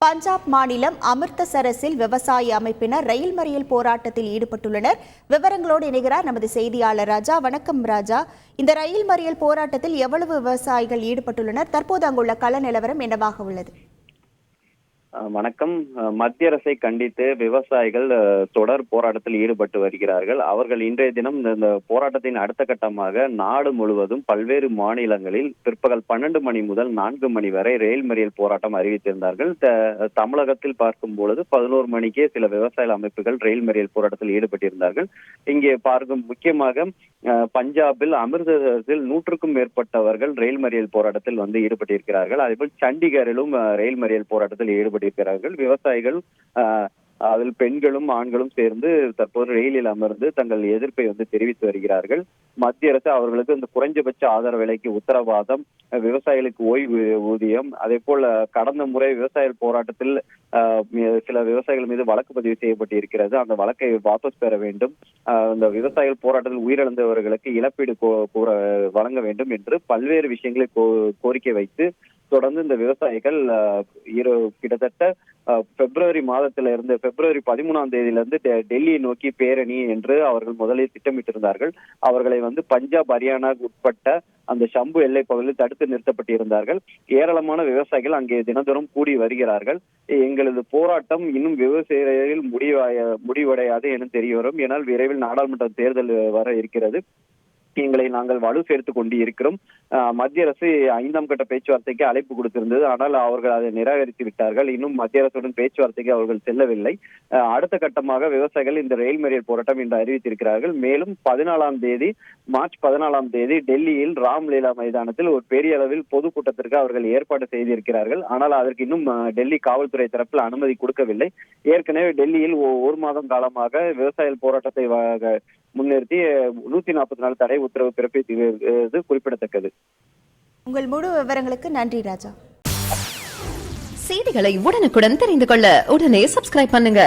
பஞ்சாப் மாநிலம் அமிர்தசரஸில் விவசாய அமைப்பினர் ரயில் மறியல் போராட்டத்தில் ஈடுபட்டுள்ளனர். விவரங்களோடு இணைகிறார் நமது செய்தியாளர் ராஜா. வணக்கம் ராஜா. இந்த ரயில் மறியல் போராட்டத்தில் எவ்வளவு விவசாயிகள் ஈடுபட்டுள்ளனர்? தற்போது அங்குள்ள கள நிலவரம் என்னவாக உள்ளது? வணக்கம். மத்திய அரசை கண்டித்து விவசாயிகள் தொடர் போராட்டத்தில் ஈடுபட்டு வருகிறார்கள். அவர்கள் இன்றைய தினம் இந்த போராட்டத்தின் அடுத்த கட்டமாக நாடு முழுவதும் பல்வேறு மாநிலங்களில் பிற்பகல் 12 மணி முதல் 4 மணி வரை ரயில் மறியல் போராட்டம் அறிவித்திருந்தார்கள். தமிழகத்தில் பார்க்கும் பொழுது 11 மணிக்கே சில விவசாய அமைப்புகள் ரயில் மறியல் போராட்டத்தில் ஈடுபட்டிருந்தார்கள். இங்கே பார்க்கும் முக்கியமாக பஞ்சாபில் அமிர்தசரஸில் 100க்கும் மேற்பட்டவர்கள் ரயில் மறியல் போராட்டத்தில் ஈடுபட்டிருக்கிறார்கள். அதேபோல் சண்டிகரிலும் ரயில் மறியல் போராட்டத்தில் ஈடுபட்டிருக்கிறார்கள். விவசாயிகள் அதில் பெண்களும் ஆண்களும் சேர்ந்து தற்போது ரயிலில் அமர்ந்து தங்கள் எதிர்ப்பை தெரிவித்து வருகிறார்கள். மத்திய அரசு அவர்களுக்கு இந்த குறைஞ்சபட்ச ஆதார விலைக்கு உத்தரவாதம், விவசாயிகளுக்கு ஓய்வு ஊதியம், அதே போல் கடந்த முறை விவசாய போராட்டத்தில் சில விவசாயிகள் மீது வழக்கு பதிவு செய்யப்பட்டு இருக்கிறது. அந்த வழக்கை வாபஸ் பெற வேண்டும், இந்த விவசாயிகள் போராட்டத்தில் உயிரிழந்தவர்களுக்கு இழப்பீடு வழங்க வேண்டும் என்று பல்வேறு விஷயங்களை கோரிக்கை வைத்து தொடர்ந்து இந்த விவசாயிகள் கிட்டத்தட்ட பிப்ரவரி 13ஆம் தேதியிலிருந்து டெல்லியை நோக்கி பேரணி என்று அவர்கள் முதலில் திட்டமிட்டிருந்தார்கள். அவர்களை பஞ்சாப், ஹரியானா உட்பட்ட அந்த ஷம்பு எல்லை பகுதியில் தடுத்து நிறுத்தப்பட்டிருந்தார்கள். ஏராளமான விவசாயிகள் அங்கே தினந்தோறும் கூடி வருகிறார்கள். எங்களது போராட்டம் இன்னும் விவசாயிகளில் முடிவடையாது என தெரிய வரும். ஏனால் விரைவில் நாடாளுமன்ற தேர்தல் வர இருக்கிறது. எங்களை நாங்கள் வலு சேர்த்து கொண்டு இருக்கிறோம். மத்திய அரசு 5ஆம் கட்ட பேச்சுவார்த்தைக்கு அழைப்பு கொடுத்திருந்தது. ஆனால் அவர்கள் அதை நிராகரித்து விட்டார்கள். இன்னும் மத்திய அரசுடன் பேச்சுவார்த்தைக்கு அவர்கள் செல்லவில்லை. அடுத்த கட்டமாக விவசாயிகள் இந்த ரயில் மறியல் போராட்டம் இன்று அறிவித்திருக்கிறார்கள். மேலும் மார்ச் 14ஆம் தேதி டெல்லியில் ராம்லீலா மைதானத்தில் ஒரு பெரிய அளவில் பொதுக்கூட்டத்திற்கு அவர்கள் ஏற்பாடு செய்திருக்கிறார்கள். ஆனால் அதற்கு இன்னும் டெல்லி காவல்துறை தரப்பில் அனுமதி கொடுக்கவில்லை. ஏற்கனவே டெல்லியில் 1 மாதம் காலமாக விவசாயிகள் போராட்டத்தை முன்னிறுத்தி 144 தடை உத்தரவு பிறப்பித்தது குறிப்பிடத்தக்கது. உங்கள் முழு விவரங்களுக்கு நன்றி ராஜா. செய்திகளை உடனுக்குடன் தெரிந்து கொள்ள உடனே சப்ஸ்கிரைப் பண்ணுங்க.